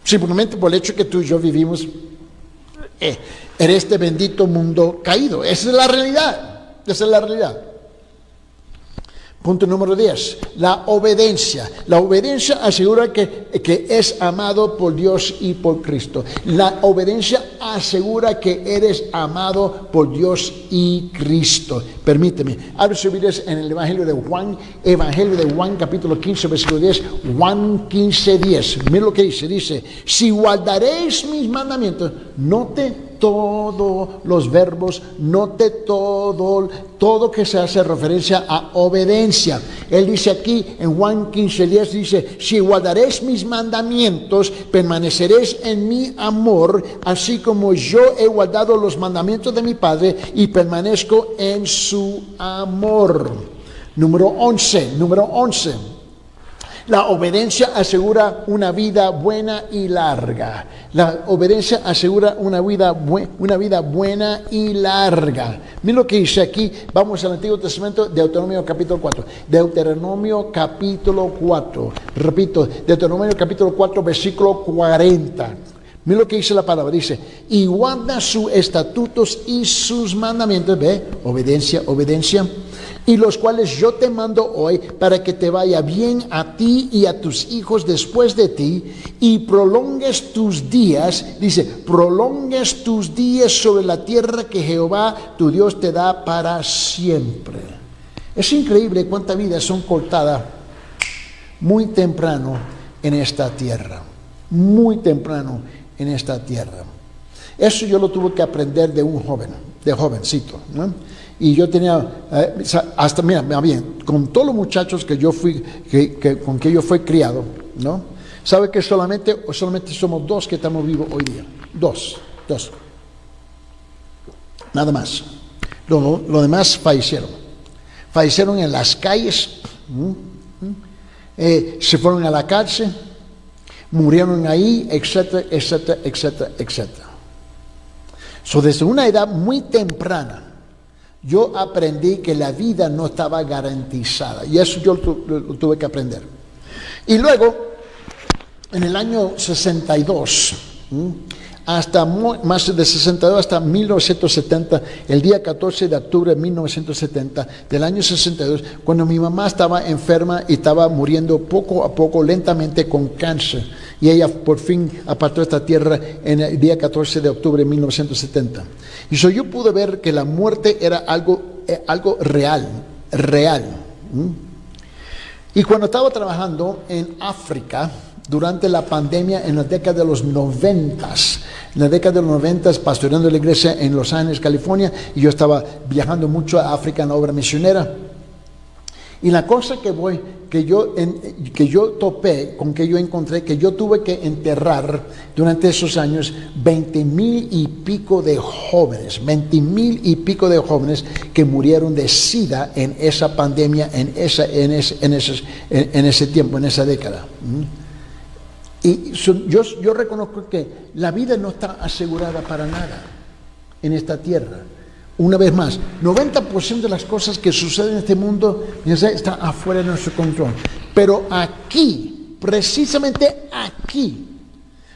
simplemente por el hecho que tú y yo vivimos en este bendito mundo caído. Esa es la realidad. Punto número 10. La obediencia. La obediencia asegura que es amado por Dios y por Cristo. La obediencia asegura que eres amado por Dios y Cristo. Permíteme. Abre sus Biblias en el Evangelio de Juan, capítulo 15, versículo 10. Juan 15, 10. Mira lo que dice. Dice: si guardaréis mis mandamientos, note todos los verbos, note todo que se hace referencia a obediencia. Él dice aquí en Juan 15:10, dice: si guardaréis mis mandamientos, permaneceréis en mi amor, así como yo he guardado los mandamientos de mi Padre y permanezco en su amor. Número 11. La obediencia asegura una vida buena y larga. La obediencia asegura una vida buena y larga. Mira lo que dice aquí. Vamos al Antiguo Testamento, Deuteronomio capítulo 4. Deuteronomio capítulo 4. Repito, Deuteronomio capítulo 4, versículo 40. Mira lo que dice la palabra, dice, y guarda sus estatutos y sus mandamientos, ve, obediencia, obediencia, y los cuales yo te mando hoy para que te vaya bien a ti y a tus hijos después de ti, y prolongues tus días, dice, prolongues tus días sobre la tierra que Jehová tu Dios te da para siempre. Es increíble cuántas vidas son cortadas muy temprano en esta tierra, muy temprano en esta tierra. Eso yo lo tuve que aprender de un joven, de jovencito, ¿no? Y yo tenía, hasta, mira bien, con todos los muchachos que yo fui, con que yo fui criado, ¿no? ¿Sabe que solamente somos 2 que estamos vivos hoy día? Dos. Nada más. Los demás fallecieron. Fallecieron en las calles, se fueron a la cárcel, murieron ahí, etcétera, etcétera, etcétera, etcétera. Desde una edad muy temprana, yo aprendí que la vida no estaba garantizada, y eso yo lo tuve que aprender. Y luego, en el año 62, hasta más de 62, hasta 1970, el día 14 de octubre de 1970, del año 62, cuando mi mamá estaba enferma y estaba muriendo poco a poco, lentamente, con cáncer, y ella por fin apartó esta tierra en el día 14 de octubre de 1970. Y yo pude ver que la muerte era algo real. Y cuando estaba trabajando en África, durante la pandemia, en la década de los 90, pastoreando la iglesia en Los Ángeles, California, y yo estaba viajando mucho a África en la obra misionera. Y la cosa que yo topé, con que yo encontré, que yo tuve que enterrar durante esos años 20,000 y pico de jóvenes, 20,000 y pico de jóvenes que murieron de SIDA en esa pandemia, en ese tiempo, en esa década. Y yo reconozco que la vida no está asegurada para nada en esta tierra. Una vez más, 90% de las cosas que suceden en este mundo está afuera de nuestro control. Pero aquí, precisamente aquí,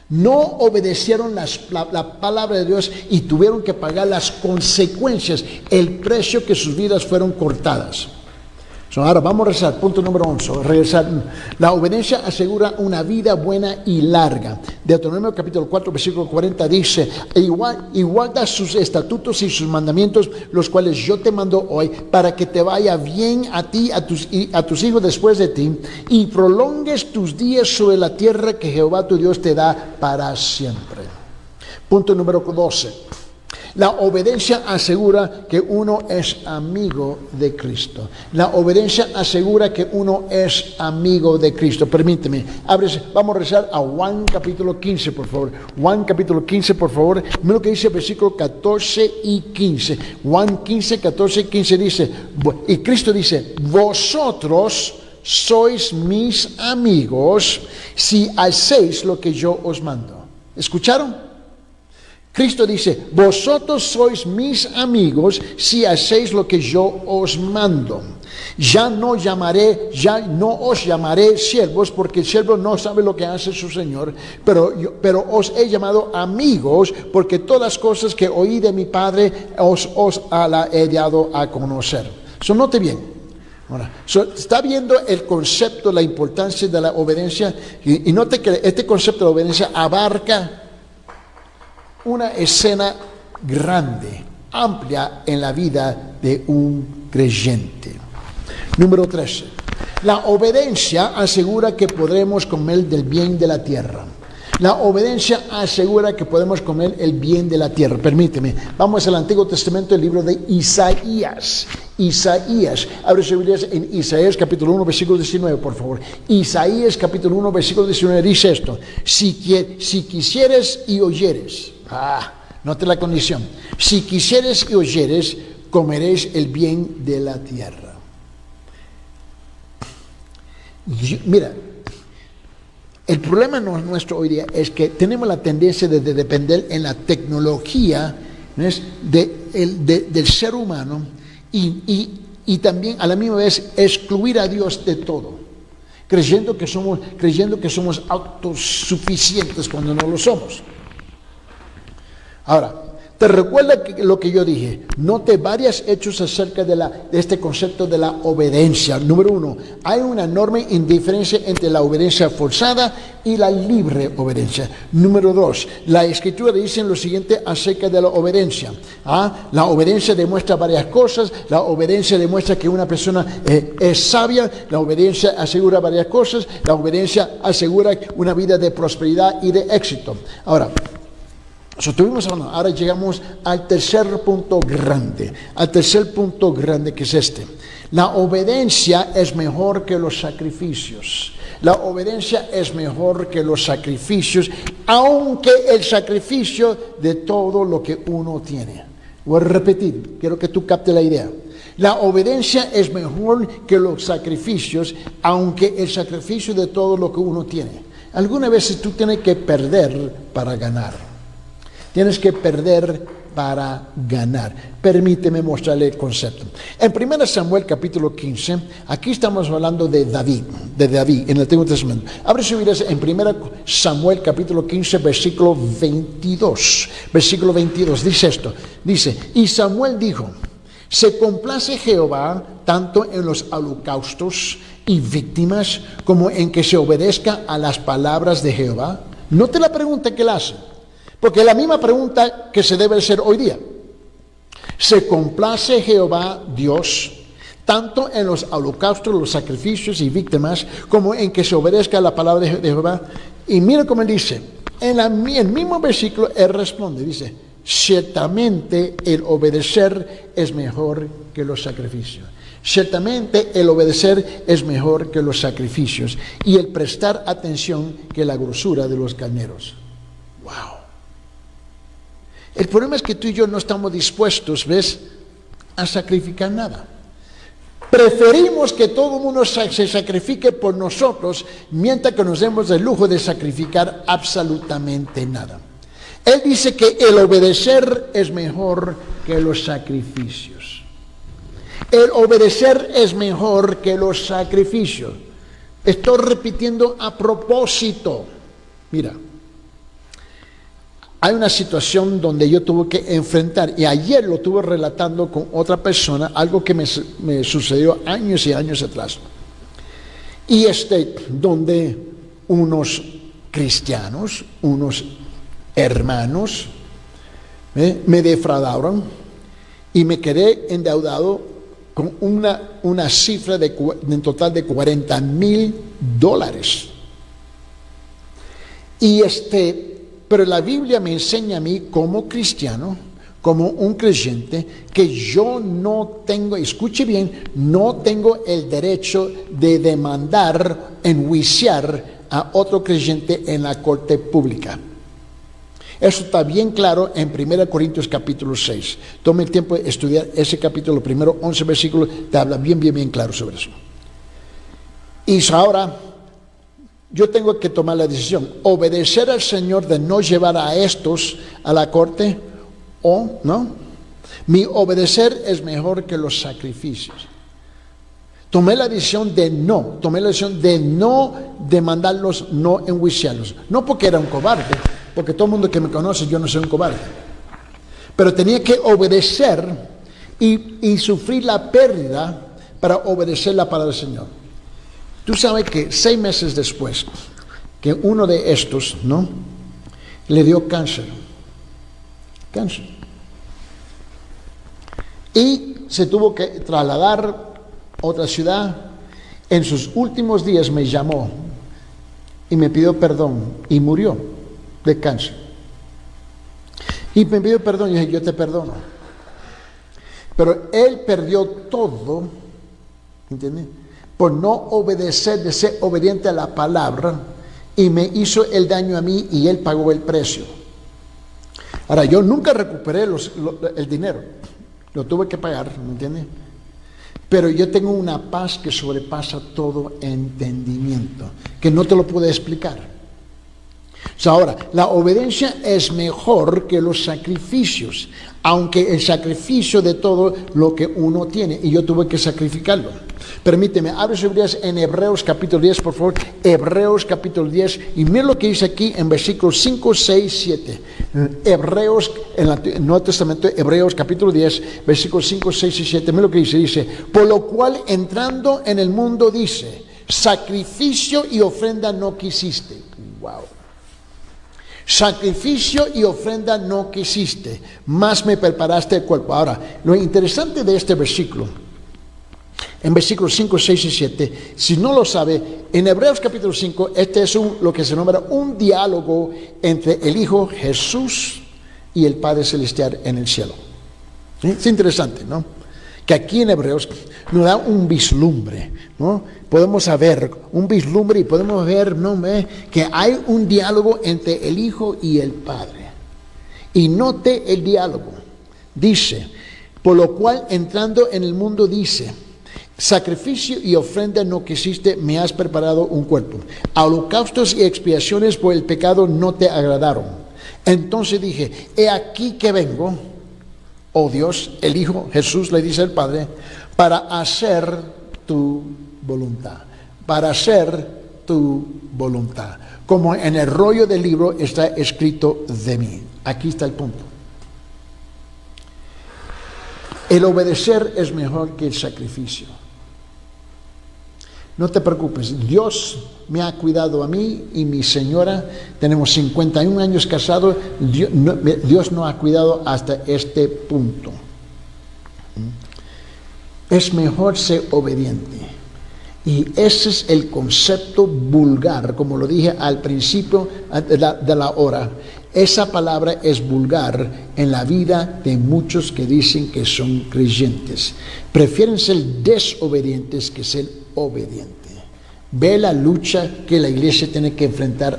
no obedecieron la palabra de Dios y tuvieron que pagar las consecuencias, el precio que sus vidas fueron cortadas. Ahora vamos a rezar, punto número 11, regresar. La obediencia asegura una vida buena y larga. Deuteronomio capítulo 4, versículo 40 dice, y guarda sus estatutos y sus mandamientos, los cuales yo te mando hoy, para que te vaya bien a ti y a tus hijos después de ti, y prolongues tus días sobre la tierra que Jehová tu Dios te da para siempre. Punto número 12. La obediencia asegura que uno es amigo de Cristo. La obediencia asegura que uno es amigo de Cristo. Permíteme, vamos a rezar a Juan capítulo 15, por favor. Juan capítulo 15, por favor. Mira lo que dice el versículo 14 y 15. Juan 15, 14 y 15 dice, y Cristo dice, vosotros sois mis amigos si hacéis lo que yo os mando. ¿Escucharon? Cristo dice, vosotros sois mis amigos si hacéis lo que yo os mando. Ya no os llamaré siervos, porque el siervo no sabe lo que hace su Señor, pero os he llamado amigos, porque todas las cosas que oí de mi Padre os la he dado a conocer. Note bien. Ahora, está viendo el concepto, la importancia de la obediencia, y note que este concepto de la obediencia abarca una escena grande, amplia en la vida de un creyente. Número 13. La obediencia asegura que podremos comer del bien de la tierra. La obediencia asegura que podemos comer el bien de la tierra. Permíteme, vamos al Antiguo Testamento, el libro de Isaías. Abre su Biblia en Isaías capítulo 1, versículo 19, por favor. Isaías capítulo 1, versículo 19 dice esto: si quisieres y oyeres, note la condición, si quisieres y oyeres, comeréis el bien de la tierra. Mira, el problema nuestro hoy día es que tenemos la tendencia de depender en la tecnología, ¿no es?, del ser humano, y también a la misma vez excluir a Dios de todo, creyendo que somos autosuficientes cuando no lo somos. Ahora, ¿te recuerda lo que yo dije? Note varios hechos acerca de este concepto de la obediencia. Número 1, hay una enorme indiferencia entre la obediencia forzada y la libre obediencia. Número 2, la Escritura dice lo siguiente acerca de la obediencia. La obediencia demuestra varias cosas. La obediencia demuestra que una persona es sabia. La obediencia asegura varias cosas. La obediencia asegura una vida de prosperidad y de éxito. Ahora, estuvimos hablando, ahora llegamos al tercer punto grande, que es este. La obediencia es mejor que los sacrificios. La obediencia es mejor que los sacrificios, aunque el sacrificio de todo lo que uno tiene. Voy a repetir, quiero que tú captes la idea. La obediencia es mejor que los sacrificios, aunque el sacrificio de todo lo que uno tiene. Algunas veces tú tienes que perder para ganar. Tienes que perder para ganar. Permíteme mostrarle el concepto. En 1 Samuel capítulo 15, aquí estamos hablando de David en el Antiguo Testamento. Abre su Biblia en 1 Samuel capítulo 15, versículo 22. Versículo 22 dice esto. Dice, y Samuel dijo, se complace Jehová tanto en los holocaustos y víctimas como en que se obedezca a las palabras de Jehová. Note la pregunta que él hace. Porque es la misma pregunta que se debe hacer hoy día. ¿Se complace Jehová Dios tanto en los holocaustos, los sacrificios y víctimas, como en que se obedezca a la palabra de Jehová? Y mira cómo él dice, en el mismo versículo él responde, dice, ciertamente el obedecer es mejor que los sacrificios. Ciertamente el obedecer es mejor que los sacrificios y el prestar atención que la grosura de los carneros. Wow. El problema es que tú y yo no estamos dispuestos, ¿ves?, a sacrificar nada. Preferimos que todo el mundo se sacrifique por nosotros, mientras que nos demos el lujo de sacrificar absolutamente nada. Él dice que el obedecer es mejor que los sacrificios. El obedecer es mejor que los sacrificios. Estoy repitiendo a propósito. Mira. Hay una situación donde yo tuve que enfrentar, y ayer lo estuve relatando con otra persona, algo que me sucedió años y años atrás. Y donde unos cristianos, unos hermanos, me defraudaron y me quedé endeudado con una cifra en total de $40,000. Y pero la Biblia me enseña a mí como cristiano, como un creyente, que yo no tengo, escuche bien, no tengo el derecho de demandar, enjuiciar a otro creyente en la corte pública. Eso está bien claro en 1 Corintios capítulo 6. Tome el tiempo de estudiar ese capítulo, primero 11 versículos, te habla bien claro sobre eso. Y ahora yo tengo que tomar la decisión, obedecer al Señor de no llevar a estos a la corte o no. Mi obedecer es mejor que los sacrificios. Tomé la decisión de no demandarlos, no enjuiciarlos. No porque era un cobarde, porque todo el mundo que me conoce, yo no soy un cobarde. Pero tenía que obedecer y sufrir la pérdida para obedecer la palabra del Señor. Tú sabes que 6 meses después, que uno de estos, ¿no?, le dio cáncer. Y se tuvo que trasladar a otra ciudad. En sus últimos días me llamó y me pidió perdón y murió de cáncer. Y me pidió perdón y dije, yo te perdono. Pero él perdió todo, ¿entiendes?, por no obedecer, de ser obediente a la palabra, y me hizo el daño a mí y él pagó el precio. Ahora, yo nunca recuperé el dinero, lo tuve que pagar, ¿me entiendes? Pero yo tengo una paz que sobrepasa todo entendimiento, que no te lo puedo explicar. Ahora, la obediencia es mejor que los sacrificios, aunque el sacrificio de todo lo que uno tiene, y yo tuve que sacrificarlo. Permíteme, abre sus Biblias en Hebreos capítulo 10, por favor. Hebreos capítulo 10. Y mira lo que dice aquí en versículos 5, 6, 7. Hebreos, en el Nuevo Testamento, Hebreos capítulo 10, versículos 5, 6 y 7. Mira lo que dice. Dice, por lo cual entrando en el mundo dice, sacrificio y ofrenda no quisiste. Wow. Sacrificio y ofrenda no quisiste, más me preparaste el cuerpo. Ahora, lo interesante de este versículo, en versículos 5, 6 y 7, si no lo sabe, en Hebreos capítulo 5, este es lo que se nombra un diálogo entre el Hijo Jesús y el Padre Celestial en el cielo. ¿Sí? Es interesante, ¿no? Que aquí en Hebreos nos da un vislumbre, ¿no? Podemos saber un vislumbre y podemos ver, ¿no?, que hay un diálogo entre el Hijo y el Padre. Y note el diálogo. Dice, por lo cual entrando en el mundo dice, sacrificio y ofrenda no quisiste, me has preparado un cuerpo. Holocaustos y expiaciones por el pecado no te agradaron. Entonces dije, he aquí que vengo, oh Dios, el Hijo, Jesús le dice al Padre, para hacer tu voluntad. Para hacer tu voluntad. Como en el rollo del libro está escrito de mí. Aquí está el punto. El obedecer es mejor que el sacrificio. No te preocupes, Dios me ha cuidado a mí y mi señora, tenemos 51 años casados, Dios nos ha cuidado hasta este punto. Es mejor ser obediente. Y ese es el concepto vulgar, como lo dije al principio de la hora. Esa palabra es vulgar en la vida de muchos que dicen que son creyentes. Prefieren ser desobedientes que ser obedientes. Ve la lucha que la iglesia tiene que enfrentar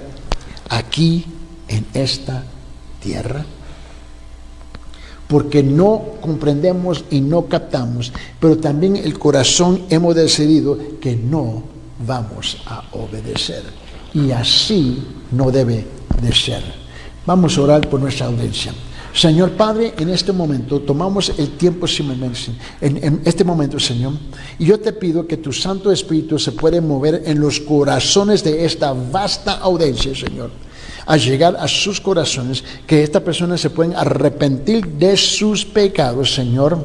aquí en esta tierra. Porque no comprendemos y no captamos, pero también el corazón hemos decidido que no vamos a obedecer. Y así no debe de ser. Vamos a orar por nuestra audiencia. Señor Padre, en este momento tomamos el tiempo simplemente, en este momento, Señor, y yo te pido que tu Santo Espíritu se pueda mover en los corazones de esta vasta audiencia, Señor, a llegar a sus corazones, que estas personas se pueden arrepentir de sus pecados, Señor,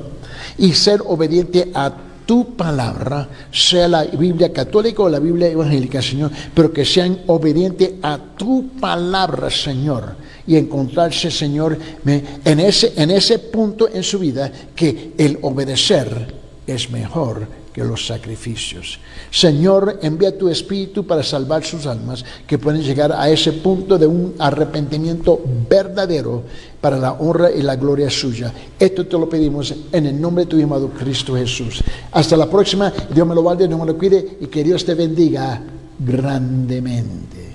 y ser obediente a tu palabra, sea la Biblia católica o la Biblia evangélica, Señor, pero que sean obedientes a tu palabra, Señor, y encontrarse, Señor, en ese punto en su vida que el obedecer es mejor que los sacrificios. Señor, envía tu Espíritu para salvar sus almas, que pueden llegar a ese punto de un arrepentimiento verdadero para la honra y la gloria suya. Esto te lo pedimos en el nombre de tu amado Cristo Jesús. Hasta la próxima. Dios me lo guarde, Dios me lo cuide y que Dios te bendiga grandemente.